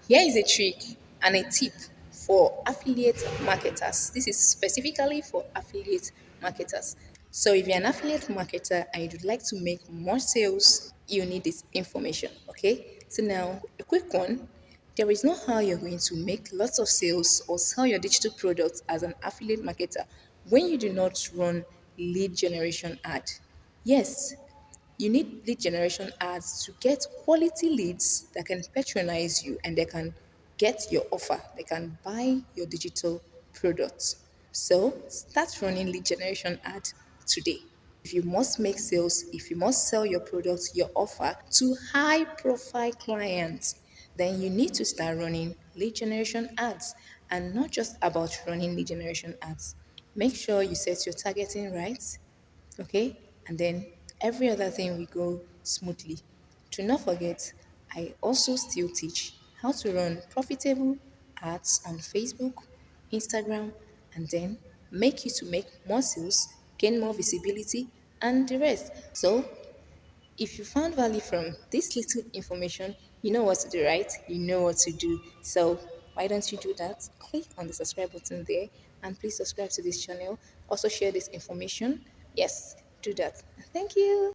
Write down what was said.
Here is a trick and a tip for affiliate marketers. This is specifically for affiliate marketers. So, if you're an affiliate marketer and you'd like to make more sales, you need this information. Okay. So, now a quick one. There is no how you're going to make lots of sales or sell your digital products as an affiliate marketer when you do not run lead generation ad. Yes, you need lead generation ads to get quality leads that can patronize you and they can get your offer. They can buy your digital products. So start running lead generation ad today. If you must make sales, if you must sell your products, your offer to high profile clients, then you need to start running lead generation ads and not just about running lead generation ads. Make sure you set your targeting right, okay? And then every other thing will go smoothly. Do not forget, I also still teach how to run profitable ads on Facebook, Instagram, and then make you to make more sales, gain more visibility, and the rest. So if you found value from this little information, you know what to do, right? You know what to do. So why don't you do that? Click on the subscribe button there and please subscribe to this channel. Also share this information. Yes, do that. Thank you.